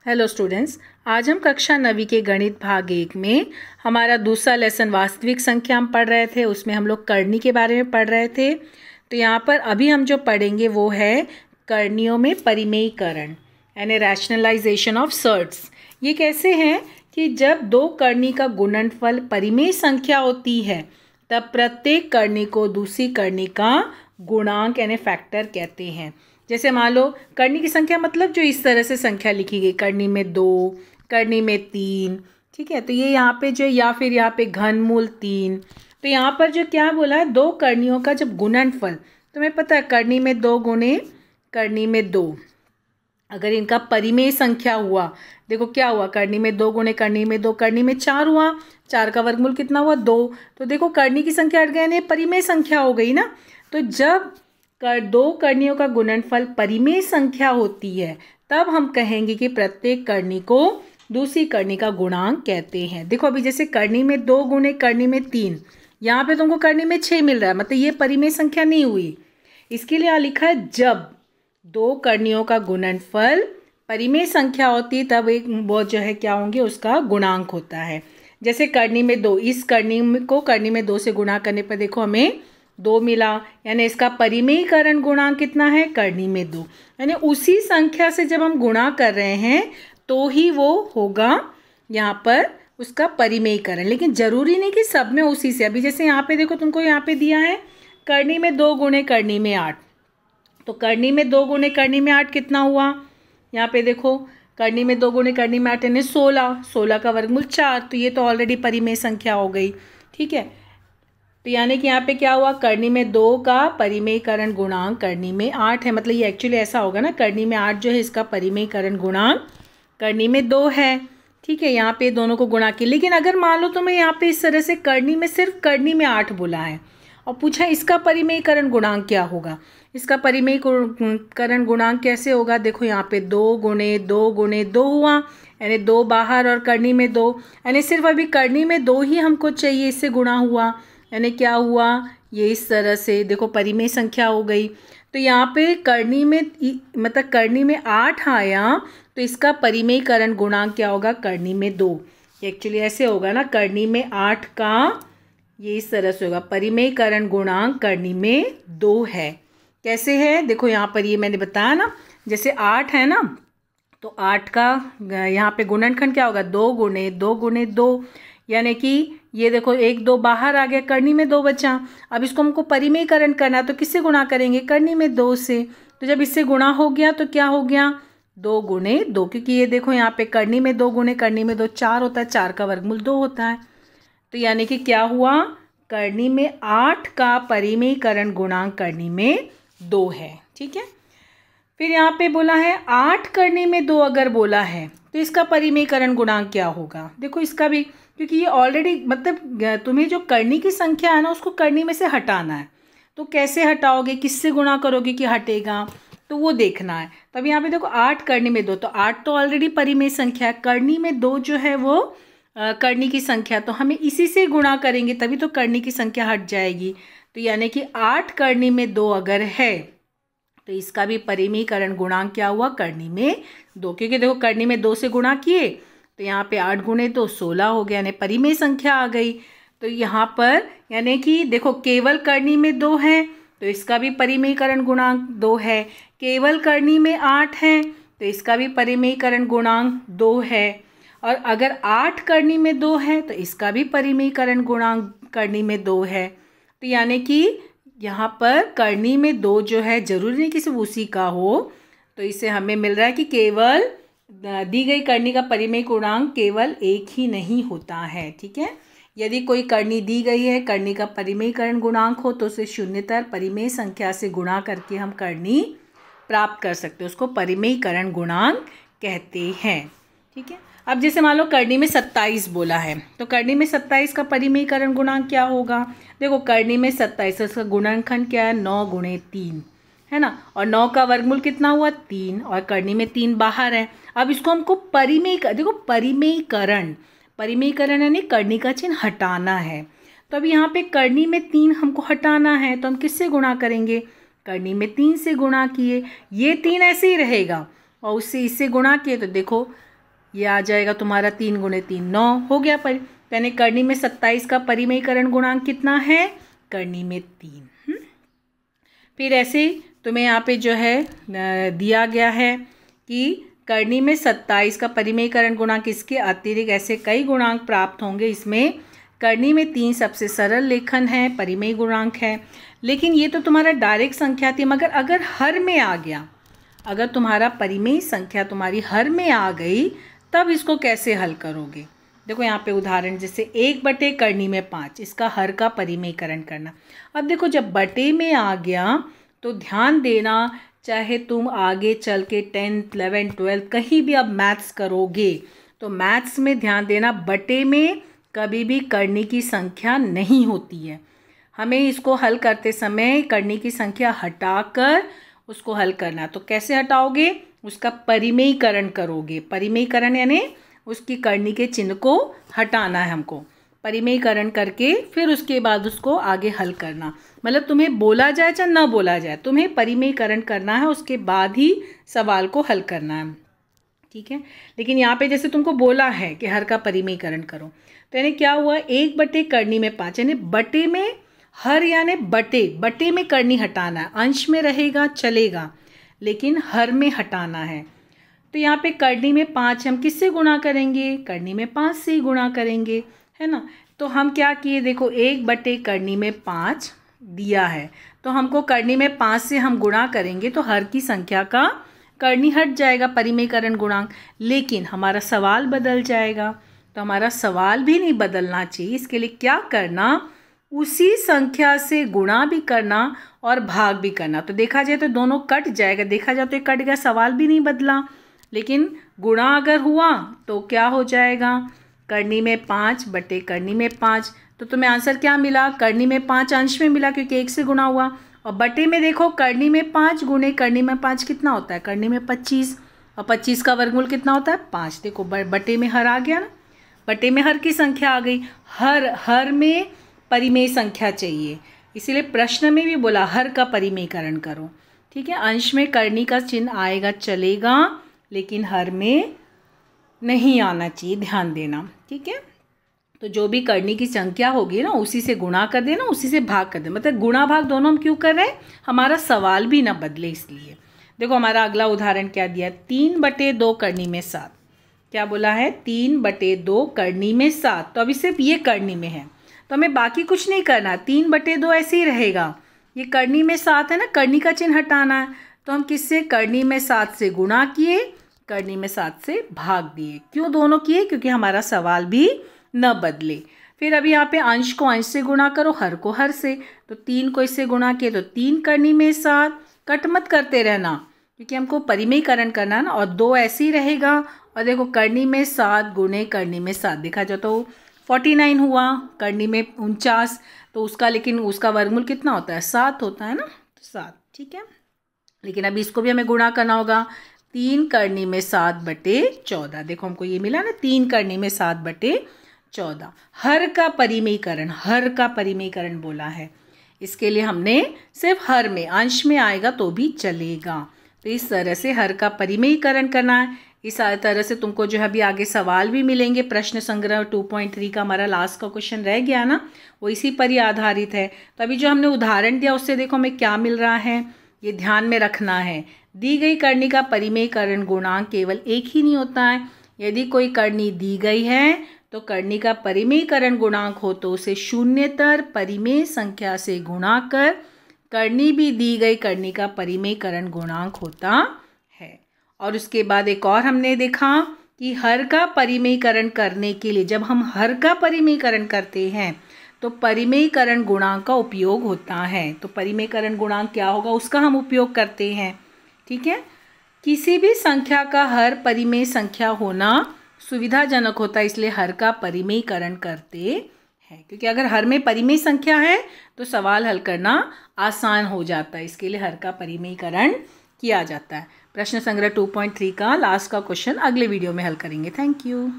Hello students, आज हम कक्षा 9वीं के गणित भाग 1 में हमारा दूसरा लेसन वास्तविक संख्या हम पढ़ रहे थे। उसमें हम लोग करनी के बारे में पढ़ रहे थे। तो यहाँ पर अभी हम जो पढ़ेंगे वो है करणियों में परिमेयीकरण यानी रैशनलाइजेशन ऑफ सर्ट्स। ये कैसे है कि जब दो करनी का गुणनफल परिमेय संख्या होती है तब प्रत्येक करनी को दूसरी करनी का गुणांक यानी फैक्टर कहते हैं। जैसे मान लो करनी की संख्या मतलब जो इस तरह से संख्या लिखी गई, करनी में 2, करनी में 3, ठीक है। तो ये यहाँ पे जो या फिर यहाँ पे घनमूल 3। तो यहाँ पर जो क्या बोला है, दो करनियों का जब गुणनफल, तुम्हें पता है करनी में 2 गुणे करनी में 2, अगर इनका परिमेय संख्या हुआ, देखो क्या हुआ, करनी में 2 गुणे करनी में 2, करनी में 4 हुआ, 4 का वर्गमूल कितना हुआ 2। तो देखो करनी की संख्या हट गई यानी परिमेय संख्या हो गई ना। तो जब दो करनियों का गुणनफल परिमेय संख्या होती है तब हम कहेंगे कि प्रत्येक करनी को दूसरी करनी का गुणांक कहते हैं। देखो अभी जैसे करनी में 2 गुणे करनी में 3, यहाँ पे तुमको करनी में 6 मिल रहा है, मतलब ये परिमेय संख्या नहीं हुई। इसके लिए यहाँ लिखा है जब दो करनियों का गुणनफल परिमेय संख्या होती है तब एक वो जो है क्या होंगे, उसका गुणांक होता है। जैसे करनी में 2, इस करनी को करनी में 2 से गुणा करने पर देखो हमें 2 मिला, यानी इसका परिमेयीकरण गुणांक कितना है, करनी में 2। यानी उसी संख्या से जब हम गुणा कर रहे हैं तो ही वो होगा यहाँ पर उसका परिमेयीकरण, लेकिन ज़रूरी नहीं कि सब में उसी से। अभी जैसे यहाँ पे देखो तुमको यहाँ पे दिया है करनी में 2 गुणे करनी में 8, तो करनी में 2 गुणे करनी में 8 कितना हुआ, यहाँ पे देखो करनी में 2 गुणे करनी में 8 यानी 16, 16 का वर्गमूल 4, तो ये तो ऑलरेडी परिमेय संख्या हो गई, ठीक है। तो यानी कि यहाँ पे क्या हुआ, करनी में 2 का परिमेयीकरण गुणांक करनी में 8 है, मतलब ये एक्चुअली ऐसा होगा ना, करनी में 8 जो है इसका परिमेयीकरण गुणांक करनी में 2 है, ठीक है। यहाँ पे दोनों को गुणा किया, लेकिन अगर मान लो तुम्हें यहाँ पे इस तरह से करनी में सिर्फ करनी में 8 बोला है और पूछा इसका परिमेयीकरण गुणांक क्या होगा, इसका परिमेयीकरण गुणांक कैसे होगा, देखो यहाँ पे 2 गुणे 2 गुणे 2 हुआ, यानी 2 बाहर और करनी में 2, यानी सिर्फ अभी करनी में 2 ही हमको चाहिए, इससे गुणा हुआ, यानी क्या हुआ, ये इस तरह से देखो परिमेय संख्या हो गई। तो यहाँ पे करनी में मतलब करनी में 8 आया तो इसका परिमेयीकरण गुणांक क्या होगा, करनी में 2। एक्चुअली ऐसे होगा ना, करनी में 8 का ये इस तरह से होगा, परिमेयीकरण गुणांक करनी में 2 है। कैसे है, देखो यहाँ पर ये मैंने बताया ना, जैसे 8 है ना, तो 8 का यहाँ पे गुणनखंड क्या होगा, 2 गुणे 2 गुणे 2, यानी कि ये देखो 1 2 बाहर आ गया, करनी में 2 बचा। अब इसको हमको परिमेयीकरण करना है तो किससे गुणा करेंगे, करनी में 2 से। तो जब इससे गुणा हो गया तो क्या हो गया, 2 गुणे 2, क्योंकि ये देखो यहाँ पे करनी में 2 गुणे करनी में 2 4 होता है, 4 का वर्गमूल 2 होता है। तो यानी कि क्या हुआ, करनी में 8 का परिमेयीकरण गुणांक करनी में 2 है, ठीक है। फिर यहाँ पे बोला है 8 करनी में 2 अगर बोला है तो इसका परिमेयीकरण गुणांक क्या होगा, देखो इसका भी, क्योंकि ये ऑलरेडी मतलब तुम्हें जो करनी की संख्या है ना उसको करनी में से हटाना है, तो कैसे हटाओगे, किससे गुणा करोगे कि हटेगा, तो वो देखना है। तब यहाँ पे देखो 8 करनी में 2, तो 8 तो ऑलरेडी परिमेय संख्या है, करनी में 2 जो है वो करनी की संख्या, तो हमें इसी से गुणा करेंगे तभी तो करनी की संख्या हट जाएगी। तो यानी कि 8 करनी में 2 अगर है तो इसका भी परिमेयीकरण गुणांक क्या हुआ, करनी में 2, क्योंकि देखो करनी में 2 से गुणा किए तो यहाँ पे 8 गुणे 2 16 हो गया, यानी परिमेय संख्या आ गई। तो यहाँ पर यानी कि देखो केवल करनी में 2 है तो इसका भी परिमेयीकरण गुणांक 2 है, केवल करनी में 8 है तो इसका भी परिमेयीकरण गुणांक 2 है, और अगर 8 करनी में 2 है तो इसका भी परिमेयीकरण गुणांक करनी में 2 है। तो यानी कि यहाँ पर करनी में 2 जो है जरूरी नहीं कि सिर्फ उसी का हो, तो इससे हमें मिल रहा है कि केवल दी गई करनी का परिमेय गुणांक केवल एक ही नहीं होता है, ठीक है। यदि कोई करनी दी गई है, करनी का परिमेयीकरण गुणांक हो तो उसे शून्यतर परिमेय संख्या से गुणा करके हम करनी प्राप्त कर सकते हैं, उसको परिमेयीकरण गुणांक कहते हैं, ठीक है। अब जैसे मान लो करनी में 27 बोला है, तो करनी में 27 का परिमेयीकरण गुणांक क्या होगा, देखो करनी में 27, इसका गुणनखंड क्या है, 9 गुणे 3 है ना, और 9 का वर्गमूल कितना हुआ 3, और करनी में 3 बाहर है। अब इसको हमको देखो परिमेयीकरण यानी करनी का चिन्ह हटाना है, तो अब यहाँ पे करनी में 3 हमको हटाना है तो हम किससे गुणा करेंगे, करनी में 3 से गुणा किए, ये 3 ऐसे ही रहेगा और उससे इससे गुणा किए तो देखो ये आ जाएगा तुम्हारा 3 गुणे 3 9 हो गया। यानी करनी में 27 का परिमेयीकरण गुणांक कितना है, करनी में 3। फिर ऐसे ही तुम्हें यहाँ पे जो है दिया गया है कि करनी में 27 का परिमेयीकरण गुणांक, इसके अतिरिक्त ऐसे कई गुणांक प्राप्त होंगे। इसमें करनी में 3 सबसे सरल लेखन है, परिमेय गुणांक है। लेकिन ये तो तुम्हारा डायरेक्ट संख्या थी, मगर अगर हर में आ गया, अगर तुम्हारा परिमेय संख्या तुम्हारी हर में आ गई, तब इसको कैसे हल करोगे। देखो यहाँ पे उदाहरण, जैसे 1 बटे करनी में 5, इसका हर का परिमेयीकरण करना। अब देखो जब बटे में आ गया तो ध्यान देना, चाहे तुम आगे चल के 10th 11th 12th कहीं भी अब मैथ्स करोगे तो मैथ्स में ध्यान देना, बटे में कभी भी करनी की संख्या नहीं होती है। हमें इसको हल करते समय करनी की संख्या हटाकर उसको हल करना। तो कैसे हटाओगे, उसका परिमेयीकरण करोगे। परिमेयीकरण यानी उसकी करनी के चिन्ह को हटाना है हमको, परिमेयीकरण करके फिर उसके बाद उसको आगे हल करना। मतलब तुम्हें बोला जाए चाहे ना बोला जाए, तुम्हें परिमेयीकरण करना है, उसके बाद ही सवाल को हल करना है, ठीक है। लेकिन यहाँ पे जैसे तुमको बोला है कि हर का परिमेयीकरण करो, तो यानी क्या हुआ, 1 बटे करनी में 5, यानी बटे में हर यानी बटे में करनी हटाना है। अंश में रहेगा चलेगा, लेकिन हर में हटाना है। तो यहाँ पे करनी में 5 हम किससे गुणा करेंगे, करनी में 5 से ही गुणा करेंगे, है ना। तो हम क्या किए, देखो 1 बटे करनी में 5 दिया है, तो हमको करनी में 5 से हम गुणा करेंगे तो हर की संख्या का करनी हट जाएगा, परिमेयीकरण गुणांक। लेकिन हमारा सवाल बदल जाएगा, तो हमारा सवाल भी नहीं बदलना चाहिए। इसके लिए क्या करना, उसी संख्या से गुणा भी करना और भाग भी करना। तो देखा जाए तो दोनों कट जाएगा, देखा जाए तो कट गया, सवाल भी नहीं बदला। लेकिन गुणा अगर हुआ तो क्या हो जाएगा, करनी में 5 बटे करनी में 5। तो तुम्हें आंसर क्या मिला, करनी में 5 अंश में मिला क्योंकि 1 से गुणा हुआ, और बटे में देखो करनी में 5 गुणे करनी में 5 कितना होता है, करनी में 25, और 25 का वर्गमूल कितना होता है 5। देखो बटे में हर आ गया ना, बटे में हर की संख्या आ गई। हर में परिमेय संख्या चाहिए, इसीलिए प्रश्न में भी बोला हर का परिमेयीकरण करो, ठीक है। अंश में करनी का चिन्ह आएगा चलेगा, लेकिन हर में नहीं आना चाहिए, ध्यान देना, ठीक है। तो जो भी करनी की संख्या होगी ना, उसी से गुणा कर देना, उसी से भाग कर देना। मतलब गुणा भाग दोनों हम क्यों कर रहे हैं, हमारा सवाल भी ना बदले इसलिए। देखो हमारा अगला उदाहरण क्या दिया, 3 बटे 2 करनी में 7। क्या बोला है, 3 बटे 2 करनी में 7। तो अभी सिर्फ ये करनी में है, तो हमें बाकी कुछ नहीं करना, 3 बटे 2 ऐसे ही रहेगा। ये करनी में 7 है ना, करनी का चिन्ह हटाना है, तो हम किससे, करनी में 7 से गुणा किए, करनी में 7 से भाग दिए। क्यों दोनों किए, क्योंकि हमारा सवाल भी न बदले। फिर अभी यहाँ पे अंश को अंश से गुणा करो, हर को हर से। तो 3 को इससे गुणा किए तो 3 करनी में 7, कट मत करते रहना क्योंकि हमको परिमेयीकरण करना है ना, और 2 ऐसे ही रहेगा। और देखो करनी में 7 गुणे करनी में 7, देखा जाए तो 49 हुआ, करनी में 49, तो उसका लेकिन उसका वर्गमूल कितना होता है 7 होता है ना, तो 7, ठीक है। लेकिन अभी इसको भी हमें गुणा करना होगा, 3 करनी में 7 बटे 14। देखो हमको ये मिला ना, 3 करनी में 7 बटे 14। हर का परिमेयीकरण बोला है, इसके लिए हमने सिर्फ हर में, अंश में आएगा तो भी चलेगा। तो इस तरह से हर का परिमेयीकरण करना है। इस तरह से तुमको जो है अभी आगे सवाल भी मिलेंगे। प्रश्न संग्रह 2.3 का हमारा लास्ट का क्वेश्चन रह गया ना, वो इसी पर ही आधारित है। तो अभी जो हमने उदाहरण दिया उससे देखो हमें क्या मिल रहा है, ये ध्यान में रखना है। दी गई करनी का परिमेयीकरण गुणांक केवल एक ही नहीं होता है। यदि कोई करनी दी गई है तो करनी का परिमेयीकरण गुणांक हो तो उसे शून्यतर परिमेय संख्या से गुणा कर करनी भी दी गई करनी का परिमेयीकरण गुणांक होता है। और उसके बाद एक और हमने देखा कि हर का परिमेयीकरण करने के लिए, जब हम हर का परिमेयीकरण करते हैं तो परिमेयीकरण गुणांक का उपयोग होता है। तो परिमेयीकरण गुणांक क्या होगा, उसका हम उपयोग करते हैं, ठीक है। किसी भी संख्या का हर परिमेय संख्या होना सुविधाजनक होता है, इसलिए हर का परिमेयीकरण करते हैं। क्योंकि अगर हर में परिमेय संख्या है तो सवाल हल करना आसान हो जाता है, इसके लिए हर का परिमेयीकरण किया जाता है। प्रश्न संग्रह 2.3 का लास्ट का क्वेश्चन अगले वीडियो में हल करेंगे। Thank you.